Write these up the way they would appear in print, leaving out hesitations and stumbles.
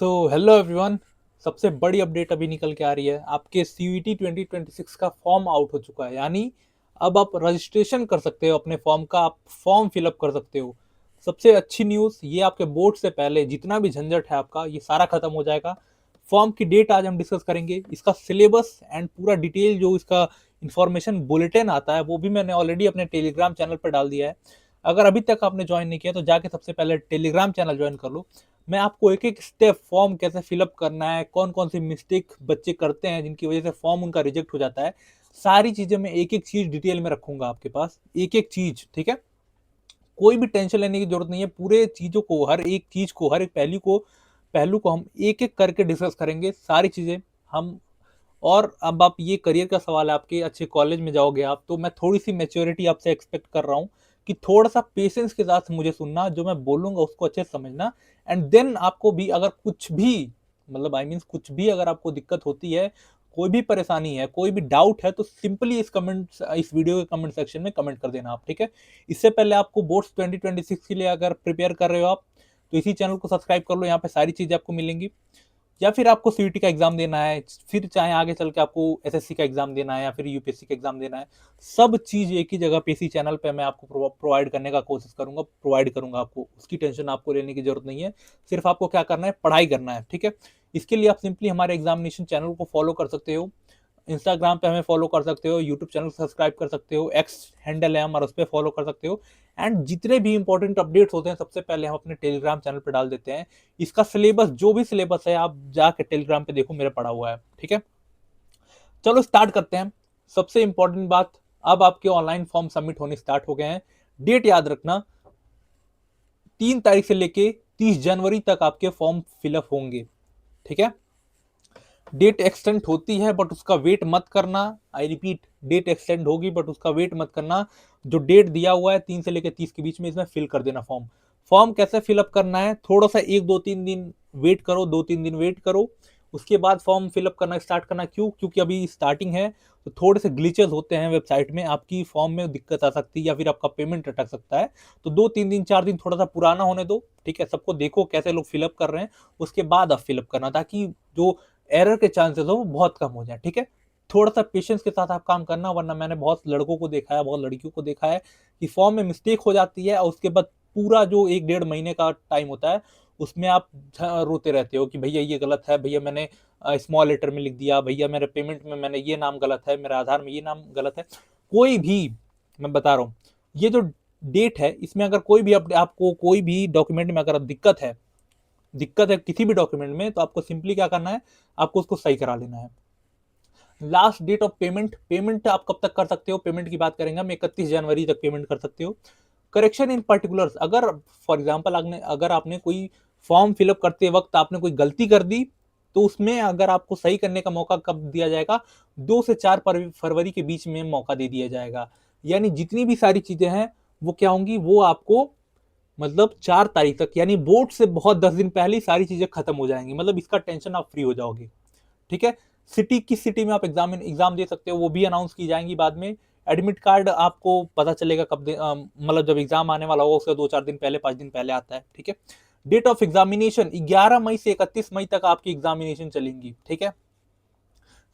Hello everyone. सबसे बड़ी update अभी निकल के आ रही है। आपके सीयूईटी 2026 का फॉर्म आउट हो चुका है, यानी अब आप रजिस्ट्रेशन कर सकते हो अपने फॉर्म का, आप फॉर्म फिलअप कर सकते हो। सबसे अच्छी न्यूज़ ये, आपके बोर्ड से पहले जितना भी झंझट है आपका, ये सारा खत्म हो जाएगा। फॉर्म की डेट आज हम डिस्कस करेंगे, इसका सिलेबस एंड पूरा डिटेल जो इसका इंफॉर्मेशन बुलेटिन आता है वो भी मैंने ऑलरेडी अपने टेलीग्राम चैनल पर डाल दिया है। अगर अभी तक आपने ज्वाइन नहीं किया तो जाके सबसे पहले टेलीग्राम चैनल ज्वाइन कर लो। मैं आपको एक एक स्टेप, फॉर्म कैसे फिलअप करना है, कौन कौन सी मिस्टेक बच्चे करते हैं जिनकी वजह से फॉर्म उनका रिजेक्ट हो जाता है, सारी चीजें मैं एक एक चीज डिटेल में रखूंगा आपके पास, एक एक चीज। ठीक है, कोई भी टेंशन लेने की जरूरत नहीं है। पूरे चीजों को, हर एक चीज को, हर एक पहलू को हम एक एक करके डिस्कस करेंगे, सारी चीजें हम। और अब आप, ये करियर का सवाल है, आपके अच्छे कॉलेज में जाओगे आप, तो मैं थोड़ी सी मेच्योरिटी आपसे एक्सपेक्ट कर रहा हूँ कि थोड़ा सा पेशेंस के साथ मुझे सुनना, जो मैं बोलूंगा उसको अच्छे से समझना। एंड देन आपको भी अगर कुछ भी, मतलब आई मीन्स कुछ भी अगर आपको दिक्कत होती है, कोई भी परेशानी है, कोई भी डाउट है, तो सिंपली इस वीडियो के कमेंट सेक्शन में कमेंट कर देना आप। ठीक है, इससे पहले आपको बोर्ड्स 2026 के लिए अगर प्रिपेयर कर रहे हो आप, तो इसी चैनल को सब्सक्राइब कर लो, यहाँ पे सारी चीजें आपको मिलेंगी। या फिर आपको सीयूटी का एग्जाम देना है, फिर चाहे आगे चल के आपको एसएससी का एग्जाम देना है या फिर यूपीएससी का एग्जाम देना है, सब चीज एक ही जगह पे, इसी चैनल पे मैं आपको प्रोवाइड करने का कोशिश करूंगा, प्रोवाइड करूंगा आपको। उसकी टेंशन आपको लेने की जरूरत नहीं है। सिर्फ आपको क्या करना है, पढ़ाई करना है। ठीक है, इसके लिए आप सिंपली हमारे एग्जामिनेशन चैनल को फॉलो कर सकते हो, इंस्टाग्राम पे हमें फॉलो कर सकते हो, यूट्यूब चैनल सब्सक्राइब कर सकते हो, एक्स हैंडल है हमारा, उस पर फॉलो कर सकते हो। एंड जितने भी इंपॉर्टेंट अपडेट्स होते हैं सबसे पहले हम अपने टेलीग्राम चैनल पर डाल देते हैं। इसका सिलेबस, जो भी सिलेबस है, आप जाके टेलीग्राम पे देखो, मेरा पड़ा हुआ है। ठीक है, चलो स्टार्ट करते हैं। सबसे इंपॉर्टेंट बात, अब आपके ऑनलाइन फॉर्म सबमिट होने स्टार्ट हो गए हैं। डेट याद रखना, 3 तारीख से लेके 30 जनवरी तक आपके फॉर्म फिलअप होंगे। ठीक है, डेट एक्सटेंड होती है बट उसका वेट मत करना। आई रिपीट, डेट एक्सटेंड होगी बट उसका वेट मत करना। जो डेट दिया हुआ है 3 से लेकर 30 के बीच में, इसमें फिल कर देना फॉर्म। फॉर्म कैसे फिलअप करना है, थोड़ा सा 1 2 3 दिन वेट करो, 2 3 दिन वेट करो, उसके बाद फॉर्म फिलअप करना स्टार्ट करना। क्यों? क्योंकि अभी स्टार्टिंग है, तो थोड़े से ग्लिचेस होते हैं वेबसाइट में, आपकी फॉर्म में दिक्कत आ सकती है या फिर आपका पेमेंट अटक सकता है। तो 2 3 दिन 4 दिन थोड़ा सा पुराना होने दो। ठीक है, सबको देखो कैसे लोग फिलअप कर रहे हैं, उसके बाद आप फिलअप करना, ताकि जो एरर के चांसेस हो वो बहुत कम हो जाए। ठीक है, थोड़ा सा पेशेंस के साथ आप काम करना, वरना मैंने बहुत लड़कों को देखा है, बहुत लड़कियों को देखा है कि फॉर्म में मिस्टेक हो जाती है और उसके बाद पूरा जो 1 1.5 महीने का टाइम होता है, उसमें आप रोते रहते हो कि भैया ये गलत है, भैया मैंने स्मॉल लेटर में लिख दिया, भैया मेरे पेमेंट में मैंने ये नाम गलत है, मेरे आधार में ये नाम गलत है। कोई भी, मैं बता रहा हूँ, ये जो डेट है, इसमें अगर कोई भी आपको कोई भी डॉक्यूमेंट में अगर दिक्कत है किसी भी डॉक्यूमेंट में, तो आपको सिंपली क्या करना है, आपको उसको सही करा लेना है। Last date of payment, payment आप कब तक कर सकते हो, पेमेंट की बात करेंगे हम, 31 जनवरी तक पेमेंट कर सकते हो। करेक्शन इन पर्टिकुलर्स, अगर फॉर एग्जाम्पल अगर आपने कोई फॉर्म फिलअप करते वक्त आपने कोई गलती कर दी, तो उसमें अगर आपको सही करने का मौका कब दिया जाएगा, 2 से 4 फरवरी के बीच में मौका दे दिया जाएगा। यानी जितनी भी सारी चीजें हैं वो क्या होंगी, वो आपको, मतलब 4 तारीख तक, यानी बोर्ड से बहुत 10 दिन पहले ही सारी चीजें खत्म हो जाएंगी, मतलब इसका टेंशन आप फ्री हो जाओगे। ठीक है, सिटी, किस सिटी में आप एग्जाम दे सकते हो वो भी अनाउंस की जाएंगी बाद में। एडमिट कार्ड आपको पता चलेगा कब मतलब जब एग्जाम आने वाला होगा उसके 2 4 दिन पहले, 5 दिन पहले आता है। ठीक है, डेट ऑफ एग्जामिनेशन 11 मई से 31 मई तक आपकी एग्जामिनेशन चलेंगी। ठीक है,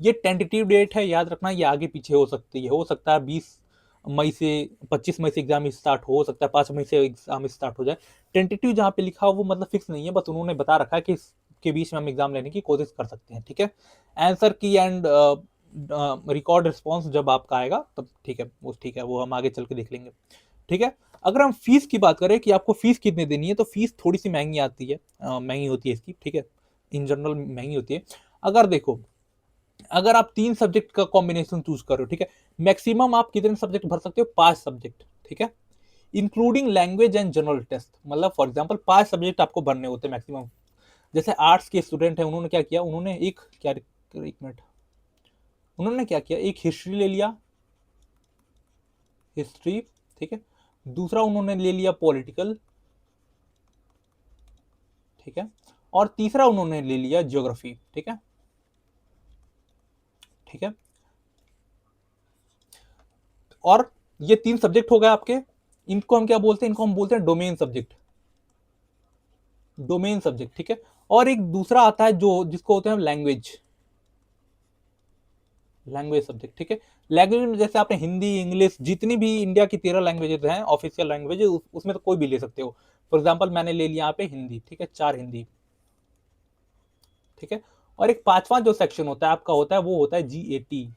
ये टेंटेटिव डेट है, याद रखना, ये आगे पीछे हो सकती है, हो सकता है 20 मई से, 25 मई से एग्जाम स्टार्ट हो सकता है 5 मई से एग्जाम स्टार्ट हो जाए। टेंटेटिव जहाँ पे लिखा हो वो मतलब फिक्स नहीं है, बस उन्होंने बता रखा है कि इसके बीच में हम एग्जाम लेने की कोशिश कर सकते हैं। ठीक है, आंसर की एंड रिकॉर्ड रिस्पॉन्स जब आपका आएगा तब, ठीक है, वो ठीक है, वो हम आगे चल के देख लेंगे। ठीक है, अगर हम फीस की बात करें कि आपको फीस कितनी देनी है, तो फीस थोड़ी सी महंगी आती है, महंगी होती है इसकी। ठीक है, इन जनरल महंगी होती है। अगर देखो, अगर आप 3 सब्जेक्ट का कॉम्बिनेशन चूज करो, ठीक है, मैक्सिमम आप कितने सब्जेक्ट भर सकते हो, 5 सब्जेक्ट। ठीक है, including language and general test, मतलब फॉर एग्जांपल 5 सब्जेक्ट आपको भरने होते हैं मैक्सिमम। जैसे आर्ट्स के स्टूडेंट हैं, उन्होंने क्या किया, उन्होंने एक मिनट, उन्होंने क्या किया, एक हिस्ट्री ले लिया, हिस्ट्री। ठीक है, दूसरा उन्होंने ले लिया पॉलिटिकल। ठीक है, और तीसरा उन्होंने ले लिया ज्योग्राफी। ठीक है, ठीक है, और ये 3 सब्जेक्ट हो गए आपके। इनको हम क्या बोलते हैं, इनको हम बोलते हैं डोमेन सब्जेक्ट। डोमेन सब्जेक्ट, ठीक है। और एक दूसरा आता है जो जिसको होते हैं लैंग्वेज, लैंग्वेज सब्जेक्ट, ठीक है। लैंग्वेज में जैसे आपने हिंदी, इंग्लिश, जितनी भी इंडिया की 13 लैंग्वेजेस हैं ऑफिशियल लैंग्वेज, उसमें तो कोई भी ले सकते हो। फॉर एग्जाम्पल मैंने ले लिया यहाँ पे हिंदी, ठीक है, 4 हिंदी, ठीक है। और एक पांचवा जो सेक्शन होता है आपका, होता है वो होता है GAT,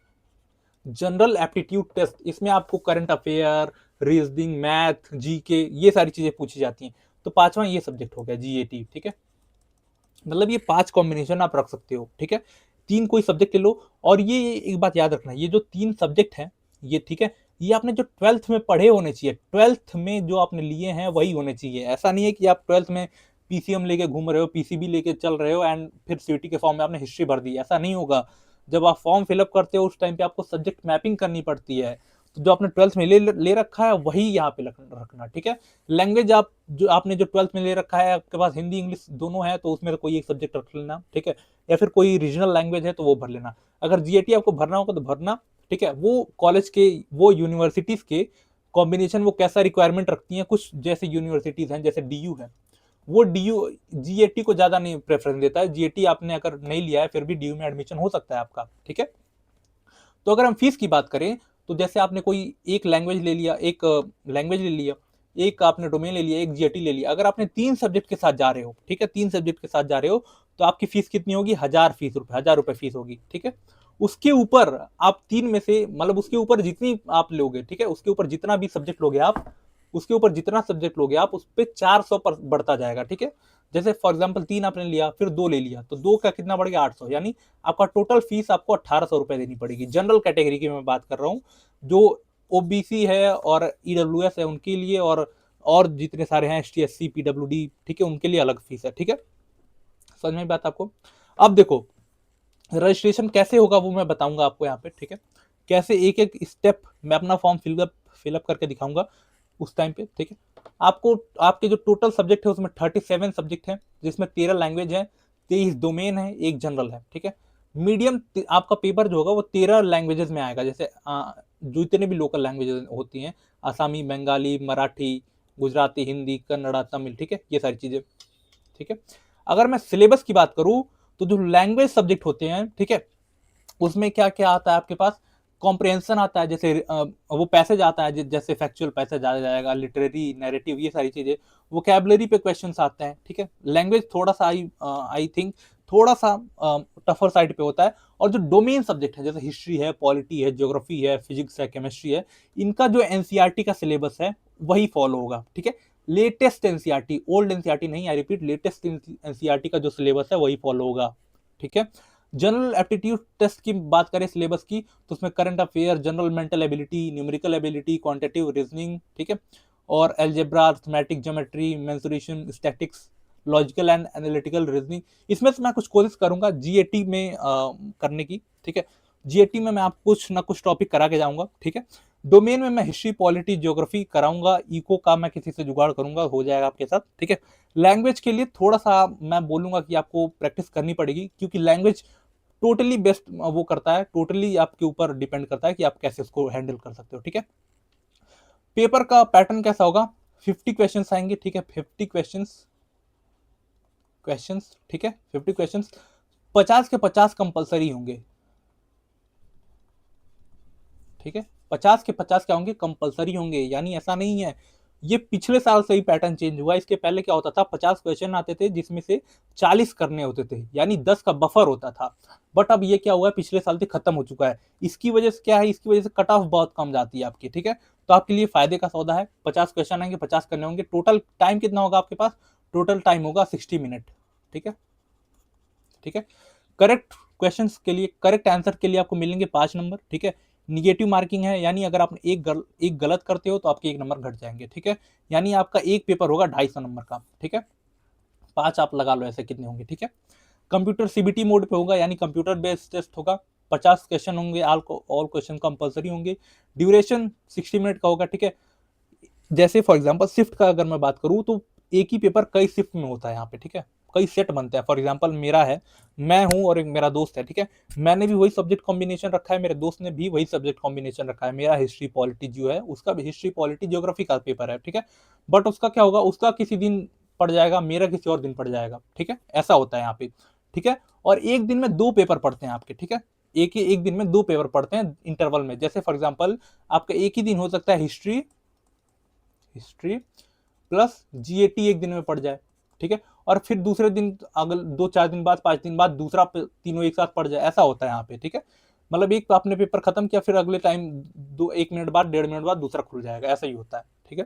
जनरल एप्टीट्यूड टेस्ट। इसमें आपको current affair, reasoning, math, GK, ये सारी चीजें पूछी जाती हैं। तो पांचवा ये सब्जेक्ट हो गया GAT, ठीक है। मतलब ये 5 कॉम्बिनेशन आप रख सकते हो, ठीक है। 3 कोई सब्जेक्ट ले लो। और ये एक बात याद रखना, ये जो 3 सब्जेक्ट हैं ये, ठीक है, ये आपने जो 12th में पढ़े होने चाहिए, 12th में जो आपने लिए हैं वही होने चाहिए। ऐसा नहीं है कि आप 12th में PCM लेके घूम रहे हो, PCB लेके चल रहे हो एंड फिर CT के फॉर्म में आपने हिस्ट्री भर दी, ऐसा नहीं होगा। जब आप फॉर्म फिलअप करते हो उस टाइम पे आपको सब्जेक्ट मैपिंग करनी पड़ती है। तो जो आपने 12th में ले रखा है वही यहाँ पे रखना, ठीक है। लैंग्वेज आप जो आपने जो 12th में ले रखा है, आपके पास हिंदी इंग्लिश दोनों है, तो उसमें तो कोई एक सब्जेक्ट रख लेना, ठीक है। या फिर कोई रीजनल लैंग्वेज है तो वो भर लेना। अगर GAT आपको भरना होगा तो भरना, ठीक है। वो कॉलेज के, वो यूनिवर्सिटीज के कॉम्बिनेशन वो कैसा रिक्वायरमेंट रखती हैं, कुछ जैसे यूनिवर्सिटीज हैं जैसे DU है, वो DU GAT को ज्यादा नहीं प्रेफरेंस देता है। GAT आपने अगर नहीं लिया है फिर भी DU में एडमिशन हो सकता है आपका, ठीक है। तो अगर हम फीस की बात करें, तो जैसे आपने कोई एक लैंग्वेज ले लिया, एक लैंग्वेज ले लिया, एक आपने डोमेन ले लिया, एक GAT ले लिया, अगर आपने 3 सब्जेक्ट के साथ जा रहे हो, ठीक है, 3 सब्जेक्ट के साथ जा रहे हो, तो आपकी फीस कितनी होगी? 1000 रुपए फीस होगी, ठीक है। उसके ऊपर आप 3 में से, मतलब उसके ऊपर जितनी आप लोगे, ठीक है, उसके ऊपर जितना भी सब्जेक्ट लोगे आप, उसके ऊपर जितना सब्जेक्ट लोगे आप, उस पर 400 पर बढ़ता जाएगा, ठीक है। जैसे फॉर एग्जाम्पल 3 आपने लिया, फिर 2 ले लिया, तो 2 का कितना बढ़ गया? 800, यानी आपका टोटल फीस आपको 1800 रुपए देनी पड़ेगी। जनरल कैटेगरी की मैं बात कर रहा हूँ, जो OBC है और EWS है उनके लिए, और जितने सारे हैं ST SC PWD, ठीक है, उनके लिए अलग फीस है, ठीक है। समझ में बात आपको? अब देखो रजिस्ट्रेशन कैसे होगा वो मैं बताऊंगा आपको यहाँ पे, ठीक है। कैसे एक एक स्टेप मैं अपना फॉर्म फिलअप करके दिखाऊंगा उस टाइम पे, ठीक है। आपको आपके जो टोटल सब्जेक्ट है उसमें 37 सब्जेक्ट है, जिसमें 13 लैंग्वेज है, 23 डोमेन है, एक जनरल है, ठीक है। मीडियम आपका पेपर जो होगा वो 13 लैंग्वेजेस में आएगा, जैसे जो जितने भी लोकल लैंग्वेजेस होती हैं, आसामी, बंगाली, मराठी, गुजराती, हिंदी, कन्नड़ा, तमिल, ठीक है, ये सारी चीजें, ठीक है। अगर मैं सिलेबस की बात करूं, तो जो लैंग्वेज सब्जेक्ट होते हैं, ठीक है, उसमें क्या क्या आता है आपके पास? कॉम्प्रिहेंशन आता है, जैसे वो पैसेज आता है, जैसे फैक्चुअल पैसेज आ जाएगा, लिटरेरी, नैरेटिव, ये सारी चीजें। वोकैबुलरी पे क्वेश्चंस आते हैं, ठीक है। लैंग्वेज थोड़ा सा आई थिंक थोड़ा सा टफर साइड पे होता है। और जो डोमेन सब्जेक्ट है, जैसे हिस्ट्री है, पॉलिटी है, ज्योग्राफी है, फिजिक्स है, केमिस्ट्री है, इनका जो NCERT का सिलेबस है वही फॉलो होगा, ठीक है। लेटेस्ट NCERT, ओल्ड NCERT नहीं, आई रिपीट, लेटेस्ट NCERT का जो सिलेबस है वही फॉलो होगा, ठीक है। जनरल एप्टीट्यूड टेस्ट की बात करें सिलेबस की, तो उसमें current affair, general mental ability, numerical ability, quantitative reasoning, ठीक है, और algebra, arithmetic, geometry, mensuration, statics, logical and analytical reasoning. इसमें से मैं कुछ कोशिश करूंगा GAT में करने की, ठीक है। GAT में मैं आपको कुछ ना कुछ टॉपिक करा के जाऊंगा, ठीक है। डोमेन में मैं हिस्ट्री, पॉलिटी, ज्योग्राफी कराऊंगा, इको का मैं किसी से जुगाड़ करूंगा, हो जाएगा आपके साथ, ठीक है। लैंग्वेज के लिए थोड़ा सा मैं बोलूंगा कि आपको प्रैक्टिस करनी पड़ेगी, क्योंकि लैंग्वेज टोटली बेस्ट वो करता है, टोटली आपके ऊपर डिपेंड करता है कि आप कैसे उसको हैंडल कर सकते हो, ठीक है। पेपर का पैटर्न कैसा होगा? 50 क्वेश्चंस आएंगे, ठीक है, 50 क्वेश्चंस, ठीक है, 50 क्वेश्चंस, 50 के 50 कंपलसरी होंगे, ठीक है। 50 के 50 क्या होंगे? कंपलसरी होंगे। यानी ऐसा नहीं है, ये पिछले साल से ही पैटर्न चेंज हुआ। इसके पहले क्या होता था? 50 क्वेश्चन आते थे जिसमें से 40 करने होते थे, यानी 10 का बफर होता था। बट अब ये क्या हुआ है, पिछले साल से खत्म हो चुका है। इसकी वजह से क्या है, इसकी वजह से कट ऑफ बहुत कम जाती है आपकी, ठीक है। तो आपके लिए फायदे का सौदा है। 50 क्वेश्चन आएंगे, 50 करने होंगे। टोटल टाइम कितना होगा आपके पास? टोटल टाइम होगा 60 मिनट, ठीक है, ठीक है। करेक्ट क्वेश्चन के लिए, करेक्ट आंसर के लिए आपको मिलेंगे 5 नंबर, ठीक है। निगेटिव मार्किंग है, यानी अगर आप एक गलत करते हो तो आपके 1 नंबर घट जाएंगे, ठीक है। यानी आपका एक पेपर होगा 250 नंबर का, ठीक है। 5 आप लगा लो ऐसे कितने होंगे, ठीक है। कंप्यूटर CBT मोड पे होगा, यानी कंप्यूटर बेस्ड टेस्ट होगा। 50 क्वेश्चन होंगे, ऑल क्वेश्चन कंपलसरी होंगे। ड्यूरेशन 60 मिनट का होगा, ठीक है। जैसे फॉर एग्जांपल शिफ्ट का अगर मैं बात करूं, तो एक ही पेपर कई शिफ्ट में होता है यहाँ पे, ठीक है। कई सेट बनते हैं। फॉर एग्जांपल मेरा है, मैं हूं और एक मेरा दोस्त है, ठीक है। मैंने भी वही सब्जेक्ट कॉम्बिनेशन रखा है, मेरे दोस्त ने भी वही सब्जेक्ट कॉम्बिनेशन रखा है। मेरा हिस्ट्री पॉलिटी जो है, उसका भी हिस्ट्री पॉलिटी ज्योग्राफी का पेपर है, ठीक है। बट उसका क्या होगा, उसका किसी दिन पड़ जाएगा, मेरा किसी और दिन पड़ जाएगा, ठीक है, ऐसा होता है यहाँ पे, ठीक है। और एक दिन में 2 पेपर पढ़ते हैं आपके, ठीक है, एक दिन में 2 पेपर पढ़ते हैं इंटरवल में। जैसे फॉर एग्जांपल आपका एक ही दिन हो सकता है हिस्ट्री प्लस जीएटी एक दिन में पड़ जाए, ठीक है, और फिर दूसरे दिन अगल 2-4 दिन बाद 5 दिन बाद दूसरा तीनों एक साथ पड़ जाए, ऐसा होता है यहाँ पे, ठीक है। मतलब एक आपने पेपर खत्म किया, फिर अगले टाइम 1 मिनट बाद 1.5 मिनट बाद दूसरा खुल जाएगा, ऐसा ही होता है, ठीक है।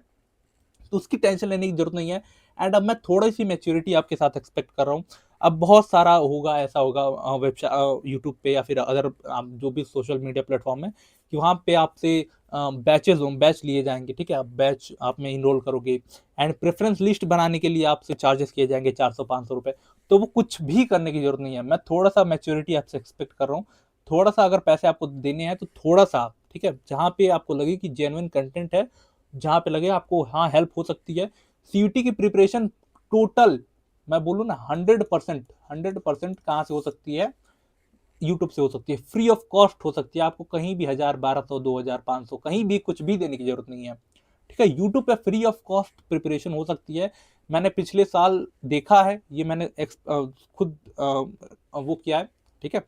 तो उसकी टेंशन लेने की जरूरत नहीं है। एंड अब मैं थोड़ी सी मैच्योरिटी आपके साथ एक्सपेक्ट कर रहा हूँ। अब बहुत सारा होगा, ऐसा होगा वेबसाइट यूट्यूब पे या फिर अदर जो भी सोशल मीडिया प्लेटफॉर्म है, कि वहाँ पे आपसे बैच लिए जाएंगे, ठीक है, आप बैच आप में इनरोल करोगे एंड प्रेफरेंस लिस्ट बनाने के लिए आपसे चार्जेस किए जाएंगे 400-500 रुपए। तो वो कुछ भी करने की जरूरत नहीं है, मैं थोड़ा सा मैच्योरिटी आपसे एक्सपेक्ट कर रहा हूँ। थोड़ा सा अगर पैसे आपको देने हैं तो थोड़ा सा, ठीक है, जहाँ पे आपको लगे कि जेन्युइन कंटेंट है, जहाँ पे लगे आपको हाँ हेल्प हो सकती है। सीयूटी की प्रिपरेशन टोटल मैं बोलूँ ना 100% कहाँ से हो सकती है, यूट्यूब से हो सकती है, फ्री ऑफ कॉस्ट हो सकती है। आपको कहीं भी 1000, 1200, 2000, 500 कहीं भी कुछ भी देने की जरूरत नहीं है, ठीक है। यूट्यूब पे फ्री ऑफ कॉस्ट प्रिपरेशन हो सकती है। मैंने पिछले साल देखा है, ये मैंने खुद वो किया है, ठीक है,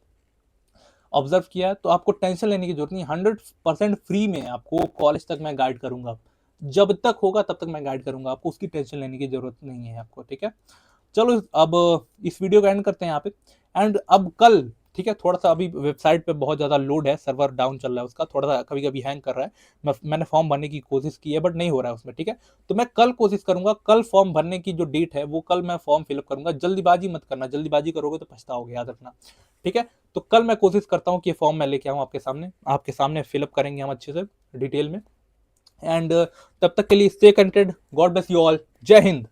ऑब्जर्व किया है। तो आपको टेंशन लेने की जरूरत नहीं, 100% फ्री में आपको कॉलेज तक मैं गाइड करूंगा, जब तक होगा तब तक मैं गाइड करूंगा आपको, उसकी टेंशन लेने की जरूरत नहीं है आपको, ठीक है। चलो अब इस वीडियो का एंड करते हैं यहाँ पे। एंड अब कल, ठीक है, थोड़ा सा अभी वेबसाइट पे बहुत ज़्यादा लोड है, सर्वर डाउन चल रहा है उसका, थोड़ा सा कभी कभी हैंग कर रहा है। मैंने फॉर्म भरने की कोशिश की है बट नहीं हो रहा है उसमें, ठीक है। तो मैं कल कोशिश करूंगा, कल फॉर्म भरने की जो डेट है वो कल मैं फॉर्म फिलअप करूंगा। जल्दीबाजी मत करना, जल्दीबाजी करोगे तो पछताओगे, याद रखना, ठीक है। तो कल मैं कोशिश करता हूँ कि फॉर्म मैं लेके आऊँ आपके सामने फिलअप करेंगे हम अच्छे से डिटेल में। एंड तब तक के लिए stay connected, God bless you all, जय हिंद।